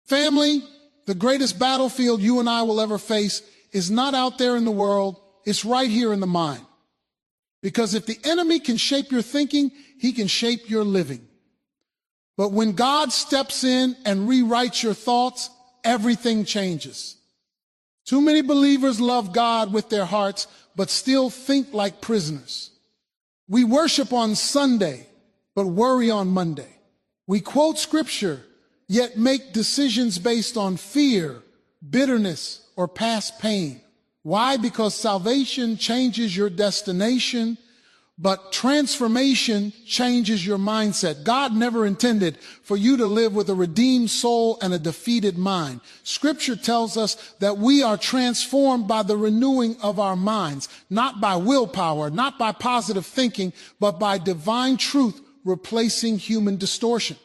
Family, the greatest battlefield you and I will ever face is not out there in the world, it's right here in the mind. Because if the enemy can shape your thinking, he can shape your living. But when God steps in and rewrites your thoughts, everything changes. Too many believers love God with their hearts, but still think like prisoners. We worship on Sunday, but worry on Monday. We quote scripture, yet make decisions based on fear, bitterness, or past pain. Why? Because salvation changes your destination, but transformation changes your mindset. God never intended for you to live with a redeemed soul and a defeated mind. Scripture tells us that we are transformed by the renewing of our minds, not by willpower, not by positive thinking, but by divine truth replacing human distortion.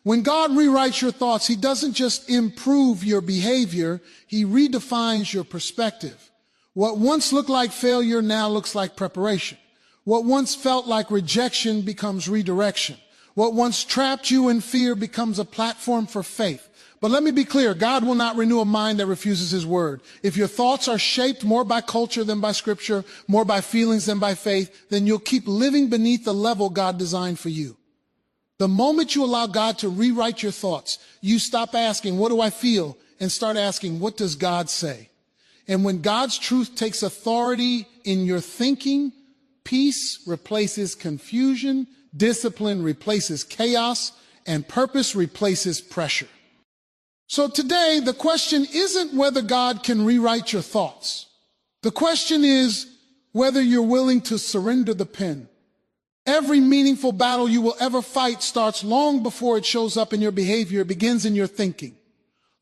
When God rewrites your thoughts, he doesn't just improve your behavior, he redefines your perspective. What once looked like failure now looks like preparation. What once felt like rejection becomes redirection. What once trapped you in fear becomes a platform for faith. But let me be clear, God will not renew a mind that refuses his word. If your thoughts are shaped more by culture than by scripture, more by feelings than by faith, then you'll keep living beneath the level God designed for you. The moment you allow God to rewrite your thoughts, you stop asking, what do I feel? And start asking, what does God say? And when God's truth takes authority in your thinking, peace replaces confusion, discipline replaces chaos, and purpose replaces pressure. So today, the question isn't whether God can rewrite your thoughts. The question is whether you're willing to surrender the pen. Every meaningful battle you will ever fight starts long before it shows up in your behavior. It begins in your thinking.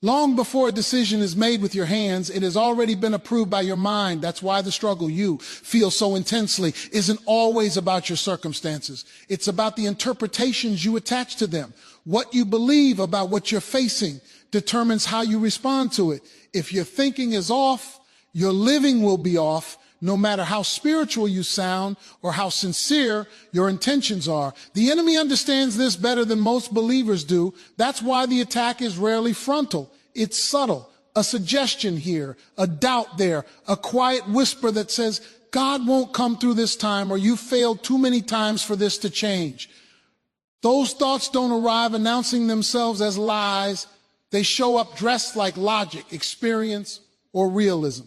Long before a decision is made with your hands, it has already been approved by your mind. That's why the struggle you feel so intensely isn't always about your circumstances. It's about the interpretations you attach to them. What you believe about what you're facing determines how you respond to it. If your thinking is off, your living will be off, no matter how spiritual you sound or how sincere your intentions are. The enemy understands this better than most believers do. That's why the attack is rarely frontal. It's subtle. A suggestion here, a doubt there, a quiet whisper that says, God won't come through this time, or you failed too many times for this to change. Those thoughts don't arrive announcing themselves as lies. They show up dressed like logic, experience, or realism.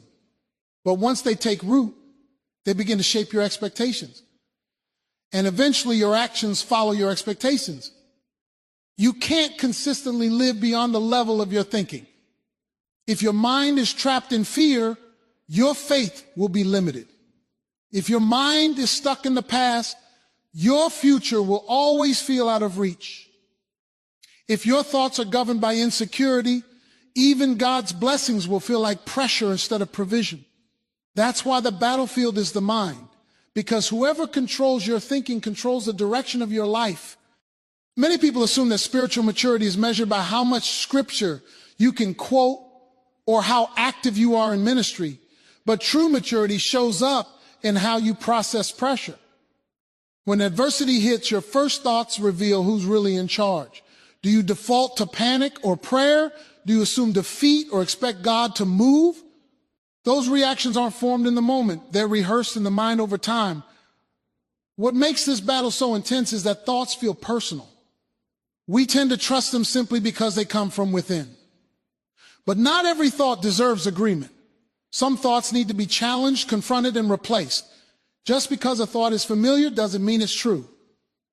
But once they take root, they begin to shape your expectations. And eventually your actions follow your expectations. You can't consistently live beyond the level of your thinking. If your mind is trapped in fear, your faith will be limited. If your mind is stuck in the past, your future will always feel out of reach. If your thoughts are governed by insecurity, even God's blessings will feel like pressure instead of provision. That's why the battlefield is the mind, because whoever controls your thinking controls the direction of your life. Many people assume that spiritual maturity is measured by how much scripture you can quote or how active you are in ministry. But true maturity shows up in how you process pressure. When adversity hits, your first thoughts reveal who's really in charge. Do you default to panic or prayer? Do you assume defeat or expect God to move? Those reactions aren't formed in the moment. They're rehearsed in the mind over time. What makes this battle so intense is that thoughts feel personal. We tend to trust them simply because they come from within. But not every thought deserves agreement. Some thoughts need to be challenged, confronted, and replaced. Just because a thought is familiar doesn't mean it's true.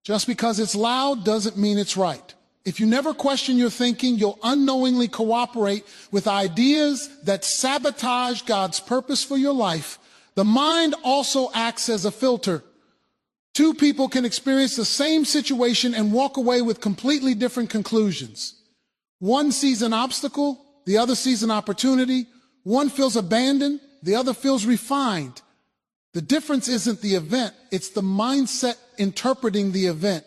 Just because it's loud doesn't mean it's right. If you never question your thinking, you'll unknowingly cooperate with ideas that sabotage God's purpose for your life. The mind also acts as a filter. Two people can experience the same situation and walk away with completely different conclusions. One sees an obstacle, the other sees an opportunity. One feels abandoned, the other feels refined. The difference isn't the event, it's the mindset interpreting the event.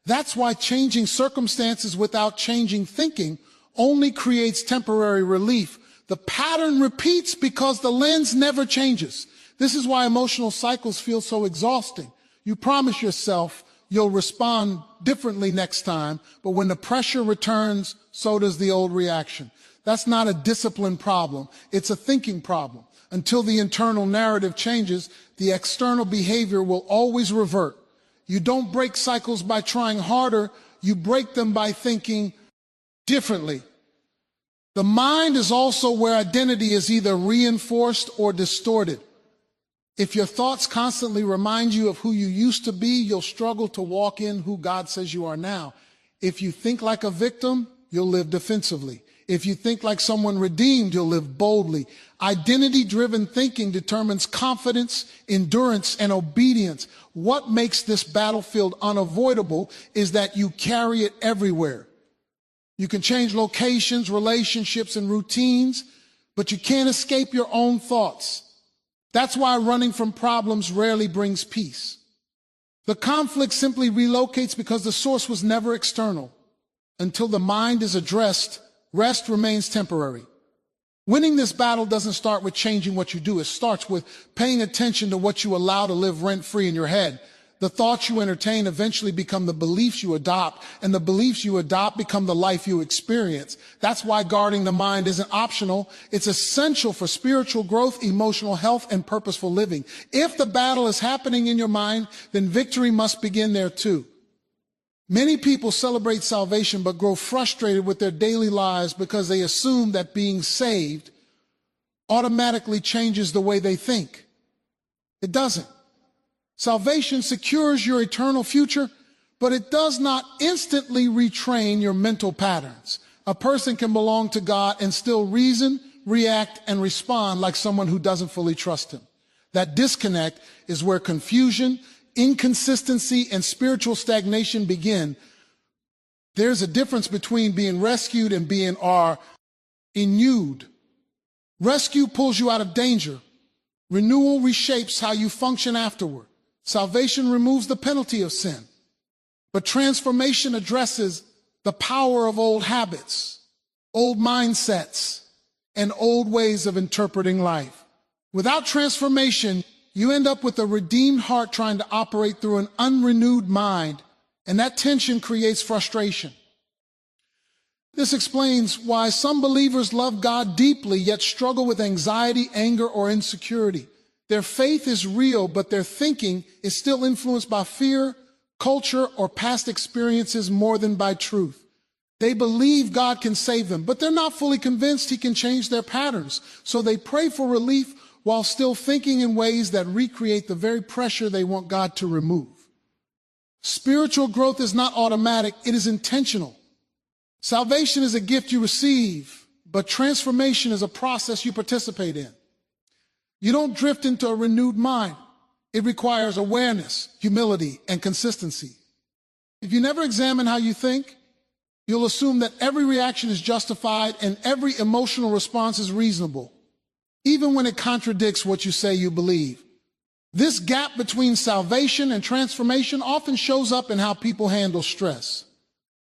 That's why changing circumstances without changing thinking only creates temporary relief. The pattern repeats because the lens never changes. This is why emotional cycles feel so exhausting. You promise yourself you'll respond differently next time, but when the pressure returns, so does the old reaction. That's not a discipline problem. It's a thinking problem. Until the internal narrative changes, the external behavior will always revert. You don't break cycles by trying harder. You break them by thinking differently. The mind is also where identity is either reinforced or distorted. If your thoughts constantly remind you of who you used to be, you'll struggle to walk in who God says you are now. If you think like a victim, you'll live defensively. If you think like someone redeemed, you'll live boldly. Identity-driven thinking determines confidence, endurance, and obedience. What makes this battlefield unavoidable is that you carry it everywhere. You can change locations, relationships, and routines, but you can't escape your own thoughts. That's why running from problems rarely brings peace. The conflict simply relocates because the source was never external. Until the mind is addressed, rest remains temporary. Winning this battle doesn't start with changing what you do. It starts with paying attention to what you allow to live rent-free in your head. The thoughts you entertain eventually become the beliefs you adopt, and the beliefs you adopt become the life you experience. That's why guarding the mind isn't optional. It's essential for spiritual growth, emotional health, and purposeful living. If the battle is happening in your mind, then victory must begin there too. Many people celebrate salvation but grow frustrated with their daily lives because they assume that being saved automatically changes the way they think. It doesn't. Salvation secures your eternal future, but it does not instantly retrain your mental patterns. A person can belong to God and still reason, react, and respond like someone who doesn't fully trust Him. That disconnect is where confusion, inconsistency, and spiritual stagnation begin. There's a difference between being rescued and being renewed. Rescue pulls you out of danger. Renewal reshapes how you function afterward. Salvation removes the penalty of sin. But transformation addresses the power of old habits, old mindsets, and old ways of interpreting life. Without transformation, you end up with a redeemed heart trying to operate through an unrenewed mind, and that tension creates frustration. This explains why some believers love God deeply yet struggle with anxiety, anger, or insecurity. Their faith is real, but their thinking is still influenced by fear, culture, or past experiences more than by truth. They believe God can save them, but they're not fully convinced He can change their patterns. So they pray for relief while still thinking in ways that recreate the very pressure they want God to remove. Spiritual growth is not automatic, it is intentional. Salvation is a gift you receive, but transformation is a process you participate in. You don't drift into a renewed mind. It requires awareness, humility, and consistency. If you never examine how you think, you'll assume that every reaction is justified and every emotional response is reasonable, even when it contradicts what you say you believe. This gap between salvation and transformation often shows up in how people handle stress.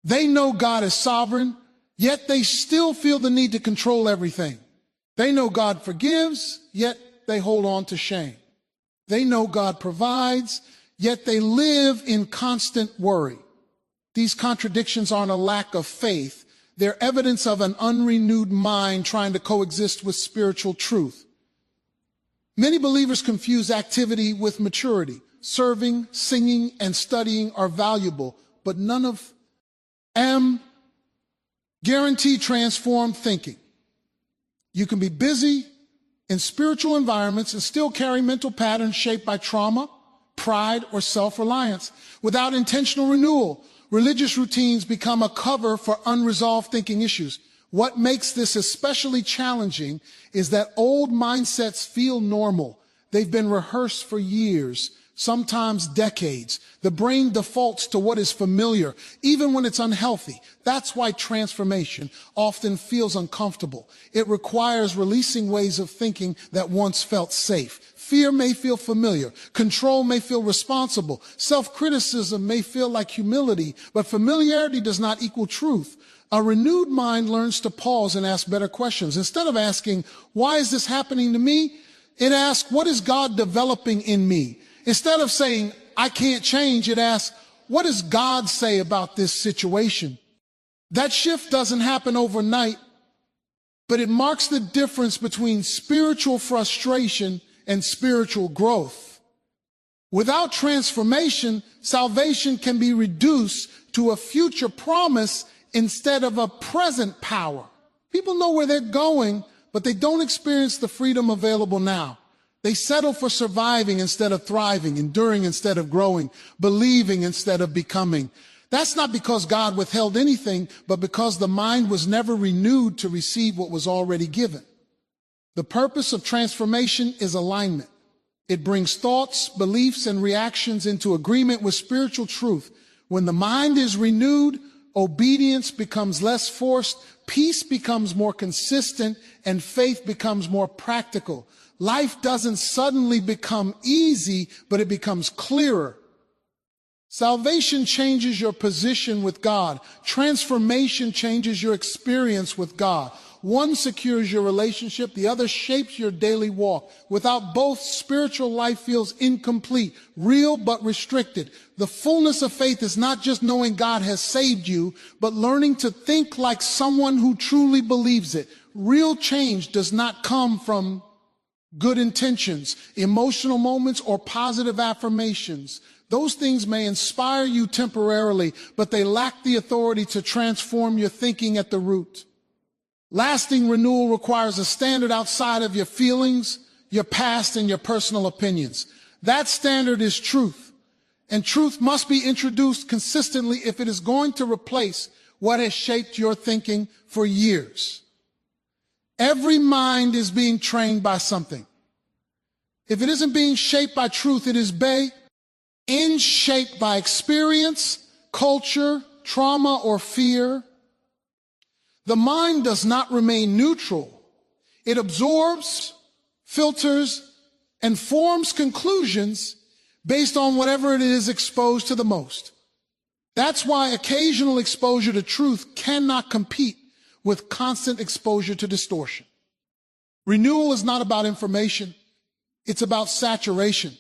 They know God is sovereign, yet they still feel the need to control everything. They know God forgives, yet they hold on to shame. They know God provides, yet they live in constant worry. These contradictions aren't a lack of faith. They're evidence of an unrenewed mind trying to coexist with spiritual truth. Many believers confuse activity with maturity. Serving, singing, and studying are valuable, but none of them guarantee transformed thinking. You can be busy in spiritual environments and still carry mental patterns shaped by trauma, pride, or self-reliance. Without intentional renewal, religious routines become a cover for unresolved thinking issues. What makes this especially challenging is that old mindsets feel normal. They've been rehearsed for years, sometimes decades. The brain defaults to what is familiar, even when it's unhealthy. That's why transformation often feels uncomfortable. It requires releasing ways of thinking that once felt safe. Fear may feel familiar. Control may feel responsible. Self-criticism may feel like humility, but familiarity does not equal truth. A renewed mind learns to pause and ask better questions. Instead of asking, why is this happening to me? It asks, what is God developing in me? Instead of saying, I can't change, it asks, what does God say about this situation? That shift doesn't happen overnight, but it marks the difference between spiritual frustration and spiritual growth. Without transformation, salvation can be reduced to a future promise instead of a present power. People know where they're going, but they don't experience the freedom available now. They settle for surviving instead of thriving, enduring instead of growing, believing instead of becoming. That's not because God withheld anything, but because the mind was never renewed to receive what was already given. The purpose of transformation is alignment. It brings thoughts, beliefs, and reactions into agreement with spiritual truth. When the mind is renewed, obedience becomes less forced, peace becomes more consistent, and faith becomes more practical. Life doesn't suddenly become easy, but it becomes clearer. Salvation changes your position with God. Transformation changes your experience with God. One secures your relationship, the other shapes your daily walk. Without both, spiritual life feels incomplete, real but restricted. The fullness of faith is not just knowing God has saved you, but learning to think like someone who truly believes it. Real change does not come from good intentions, emotional moments, or positive affirmations. Those things may inspire you temporarily, but they lack the authority to transform your thinking at the root. Lasting renewal requires a standard outside of your feelings, your past, and your personal opinions. That standard is truth, and truth must be introduced consistently if it is going to replace what has shaped your thinking for years. Every mind is being trained by something. If it isn't being shaped by truth, it is shaped by experience, culture, trauma, or fear. The mind does not remain neutral. It absorbs, filters, and forms conclusions based on whatever it is exposed to the most. That's why occasional exposure to truth cannot compete with constant exposure to distortion. Renewal is not about information. It's about saturation.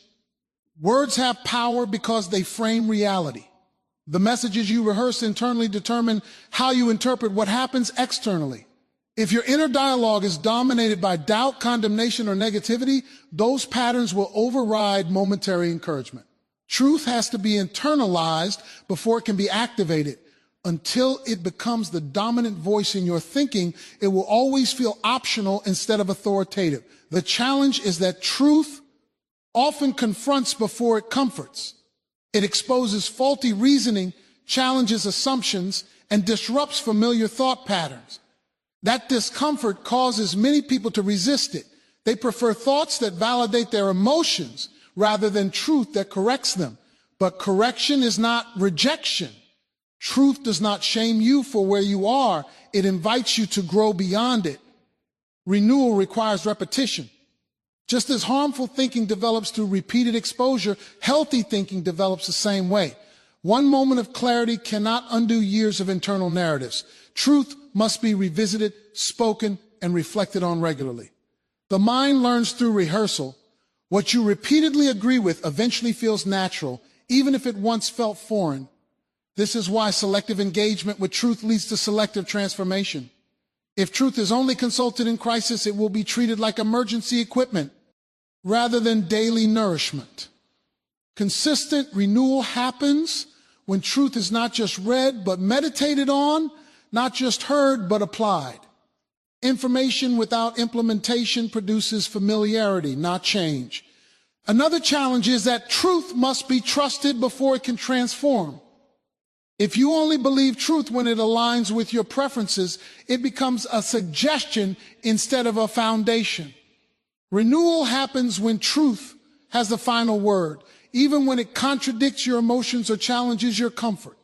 Words have power because they frame reality. The messages you rehearse internally determine how you interpret what happens externally. If your inner dialogue is dominated by doubt, condemnation, or negativity, those patterns will override momentary encouragement. Truth has to be internalized before it can be activated. Until it becomes the dominant voice in your thinking, it will always feel optional instead of authoritative. The challenge is that truth often confronts before it comforts. It exposes faulty reasoning, challenges assumptions, and disrupts familiar thought patterns. That discomfort causes many people to resist it. They prefer thoughts that validate their emotions rather than truth that corrects them. But correction is not rejection. Truth does not shame you for where you are. It invites you to grow beyond it. Renewal requires repetition. Just as harmful thinking develops through repeated exposure, healthy thinking develops the same way. One moment of clarity cannot undo years of internal narratives. Truth must be revisited, spoken, and reflected on regularly. The mind learns through rehearsal. What you repeatedly agree with eventually feels natural, even if it once felt foreign. This is why selective engagement with truth leads to selective transformation. If truth is only consulted in crisis, it will be treated like emergency equipment rather than daily nourishment. Consistent renewal happens when truth is not just read but meditated on, not just heard but applied. Information without implementation produces familiarity, not change. Another challenge is that truth must be trusted before it can transform. If you only believe truth when it aligns with your preferences, it becomes a suggestion instead of a foundation. Renewal happens when truth has the final word, even when it contradicts your emotions or challenges your comfort.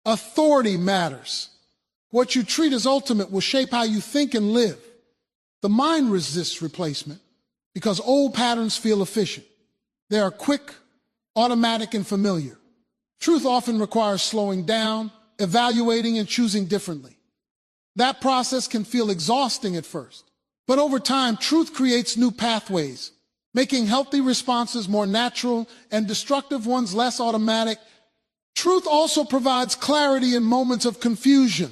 Authority matters. What you treat as ultimate will shape how you think and live. The mind resists replacement because old patterns feel efficient. They are quick, automatic, and familiar. Truth often requires slowing down, evaluating, and choosing differently. That process can feel exhausting at first, but over time, truth creates new pathways, making healthy responses more natural and destructive ones less automatic. Truth also provides clarity in moments of confusion.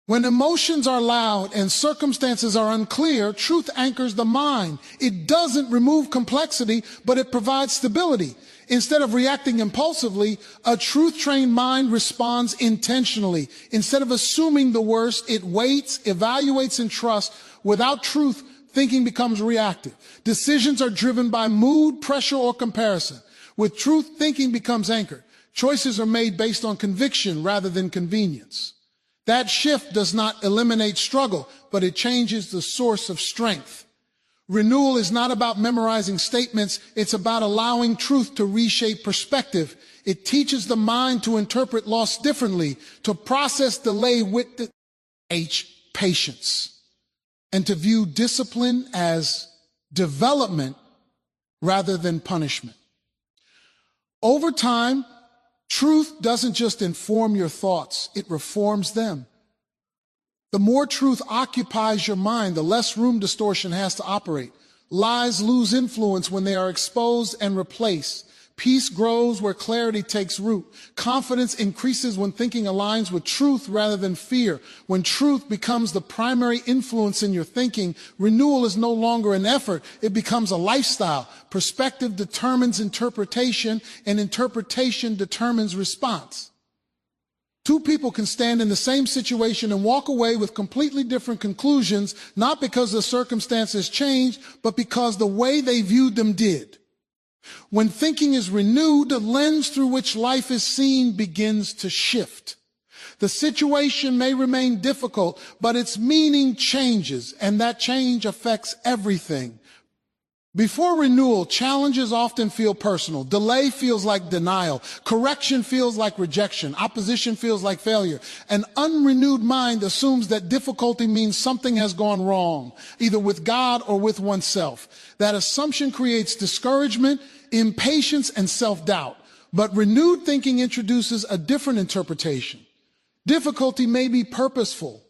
When emotions are loud and circumstances are unclear, truth anchors the mind. It doesn't remove complexity, but it provides stability. Instead of reacting impulsively, a truth-trained mind responds intentionally. Instead of assuming the worst, it waits, evaluates, and trusts. Without truth, thinking becomes reactive. Decisions are driven by mood, pressure, or comparison. With truth, thinking becomes anchored. Choices are made based on conviction rather than convenience. That shift does not eliminate struggle, but it changes the source of strength. Renewal is not about memorizing statements, it's about allowing truth to reshape perspective. It teaches the mind to interpret loss differently, to process delay with patience, and to view discipline as development rather than punishment. Over time, truth doesn't just inform your thoughts, it reforms them. The more truth occupies your mind, the less room distortion has to operate. Lies lose influence when they are exposed and replaced. Peace grows where clarity takes root. Confidence increases when thinking aligns with truth rather than fear. When truth becomes the primary influence in your thinking, renewal is no longer an effort, it becomes a lifestyle. Perspective determines interpretation, and interpretation determines response. Two people can stand in the same situation and walk away with completely different conclusions, not because the circumstances changed, but because the way they viewed them did. When thinking is renewed, the lens through which life is seen begins to shift. The situation may remain difficult, but its meaning changes, and that change affects everything. Before renewal, challenges often feel personal. Delay feels like denial. Correction feels like rejection. Opposition feels like failure. An unrenewed mind assumes that difficulty means something has gone wrong, either with God or with oneself. That assumption creates discouragement, impatience, and self-doubt. But renewed thinking introduces a different interpretation. Difficulty may be purposeful,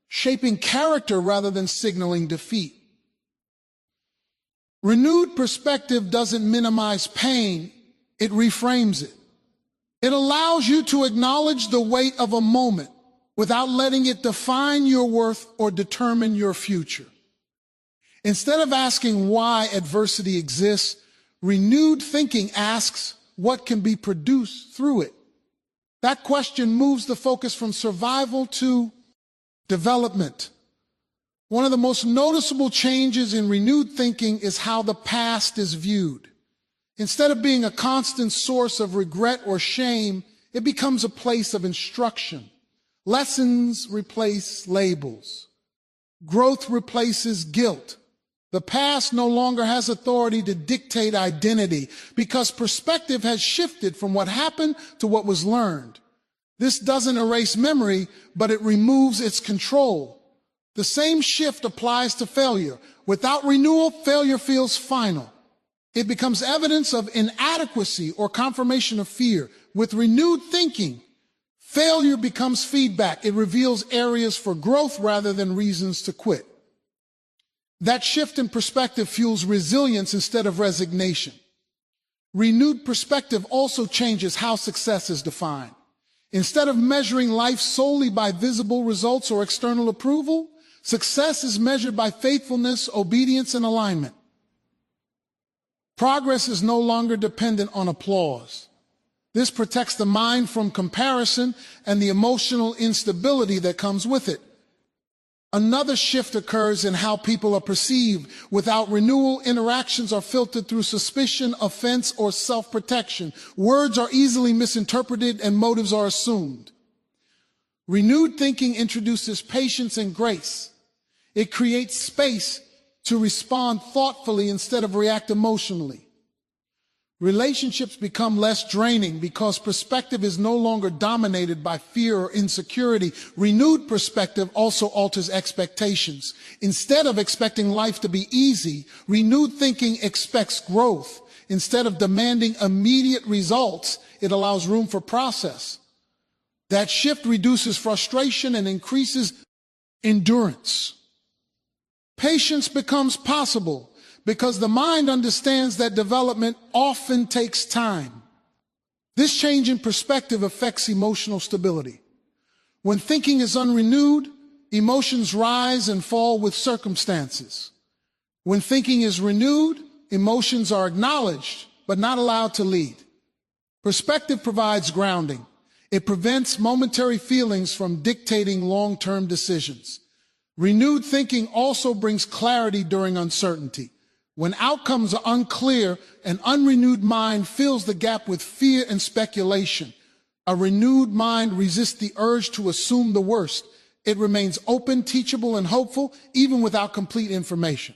shaping character rather than signaling defeat. Renewed perspective doesn't minimize pain, it reframes it. It allows you to acknowledge the weight of a moment without letting it define your worth or determine your future. Instead of asking why adversity exists, renewed thinking asks what can be produced through it. That question moves the focus from survival to development. One of the most noticeable changes in renewed thinking is how the past is viewed. Instead of being a constant source of regret or shame, it becomes a place of instruction. Lessons replace labels. Growth replaces guilt. The past no longer has authority to dictate identity because perspective has shifted from what happened to what was learned. This doesn't erase memory, but it removes its control. The same shift applies to failure. Without renewal, failure feels final. It becomes evidence of inadequacy or confirmation of fear. With renewed thinking, failure becomes feedback. It reveals areas for growth rather than reasons to quit. That shift in perspective fuels resilience instead of resignation. Renewed perspective also changes how success is defined. Instead of measuring life solely by visible results or external approval, success is measured by faithfulness, obedience, and alignment. Progress is no longer dependent on applause. This protects the mind from comparison and the emotional instability that comes with it. Another shift occurs in how people are perceived. Without renewal, interactions are filtered through suspicion, offense, or self-protection. Words are easily misinterpreted and motives are assumed. Renewed thinking introduces patience and grace. It creates space to respond thoughtfully instead of react emotionally. Relationships become less draining because perspective is no longer dominated by fear or insecurity. Renewed perspective also alters expectations. Instead of expecting life to be easy, renewed thinking expects growth. Instead of demanding immediate results, it allows room for process. That shift reduces frustration and increases endurance. Patience becomes possible because the mind understands that development often takes time. This change in perspective affects emotional stability. When thinking is unrenewed, Emotions rise and fall with circumstances. When thinking is renewed, emotions are acknowledged, but not allowed to lead. Perspective provides grounding. It prevents momentary feelings from dictating long-term decisions. Renewed thinking also brings clarity during uncertainty. When outcomes are unclear, an unrenewed mind fills the gap with fear and speculation. A renewed mind resists the urge to assume the worst. It remains open, teachable, and hopeful, even without complete information.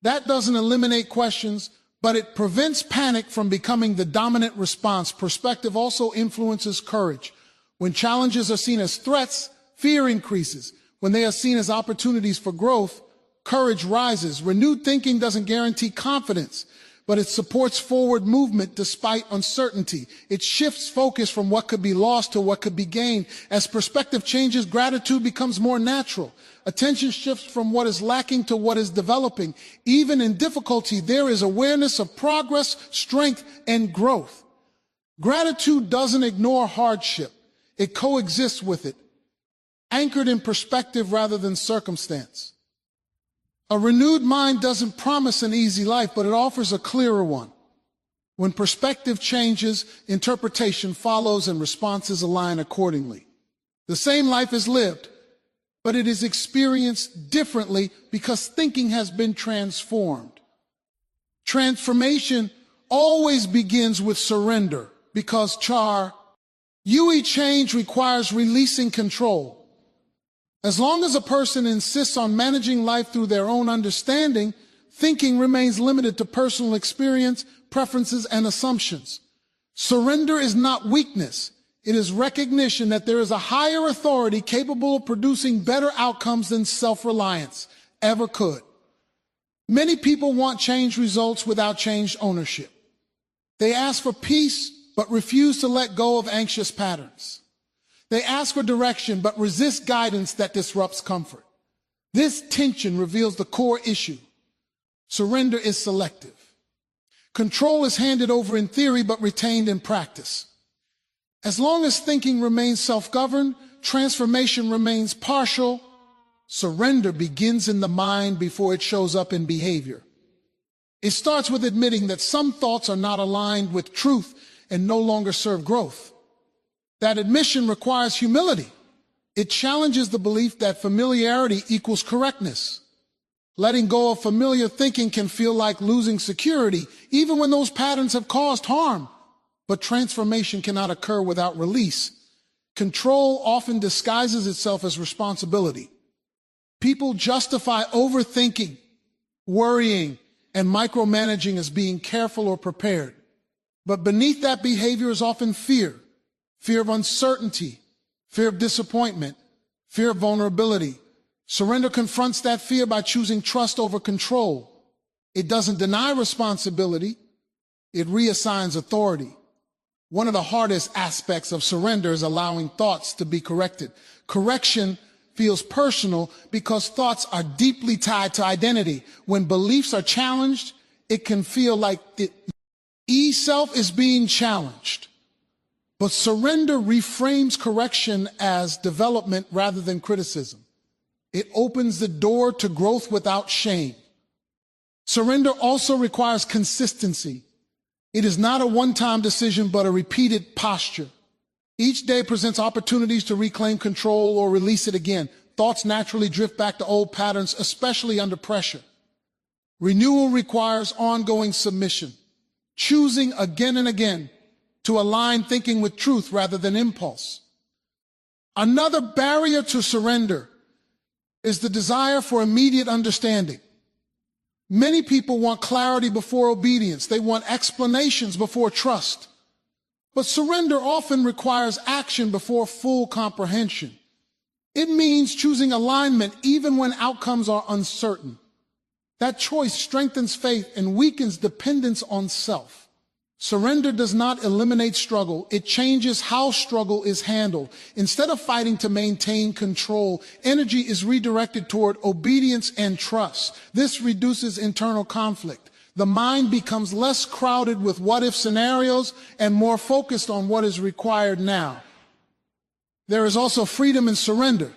That doesn't eliminate questions, but it prevents panic from becoming the dominant response. Perspective also influences courage. When challenges are seen as threats, fear increases. When they are seen as opportunities for growth, courage rises. Renewed thinking doesn't guarantee confidence, but it supports forward movement despite uncertainty. It shifts focus from what could be lost to what could be gained. As perspective changes, gratitude becomes more natural. Attention shifts from what is lacking to what is developing. Even in difficulty, there is awareness of progress, strength, and growth. Gratitude doesn't ignore hardship. It coexists with it, anchored in perspective rather than circumstance. A renewed mind doesn't promise an easy life, but it offers a clearer one. When perspective changes, interpretation follows and responses align accordingly. The same life is lived, but it is experienced differently because thinking has been transformed. Transformation always begins with surrender because UE change requires releasing control. As long as a person insists on managing life through their own understanding, thinking remains limited to personal experience, preferences, and assumptions. Surrender is not weakness. It is recognition that there is a higher authority capable of producing better outcomes than self-reliance ever could. Many people want change results without change ownership. They ask for peace, but refuse to let go of anxious patterns. They ask for direction, but resist guidance that disrupts comfort. This tension reveals the core issue. Surrender is selective. Control is handed over in theory, but retained in practice. As long as thinking remains self-governed, transformation remains partial. Surrender begins in the mind before it shows up in behavior. It starts with admitting that some thoughts are not aligned with truth and no longer serve growth. That admission requires humility. It challenges the belief that familiarity equals correctness. Letting go of familiar thinking can feel like losing security, even when those patterns have caused harm. But transformation cannot occur without release. Control often disguises itself as responsibility. People justify overthinking, worrying, and micromanaging as being careful or prepared. But beneath that behavior is often fear. Fear of uncertainty, fear of disappointment, fear of vulnerability. Surrender confronts that fear by choosing trust over control. It doesn't deny responsibility, it reassigns authority. One of the hardest aspects of surrender is allowing thoughts to be corrected. Correction feels personal because thoughts are deeply tied to identity. When beliefs are challenged, it can feel like the self is being challenged. But surrender reframes correction as development rather than criticism. It opens the door to growth without shame. Surrender also requires consistency. It is not a one-time decision, but a repeated posture. Each day presents opportunities to reclaim control or release it again. Thoughts naturally drift back to old patterns, especially under pressure. Renewal requires ongoing submission, choosing again and again to align thinking with truth rather than impulse. Another barrier to surrender is the desire for immediate understanding. Many people want clarity before obedience. They want explanations before trust. But surrender often requires action before full comprehension. It means choosing alignment even when outcomes are uncertain. That choice strengthens faith and weakens dependence on self. Surrender does not eliminate struggle. It changes how struggle is handled. Instead of fighting to maintain control, energy is redirected toward obedience and trust. This reduces internal conflict. The mind becomes less crowded with what-if scenarios and more focused on what is required now. There is also freedom in surrender.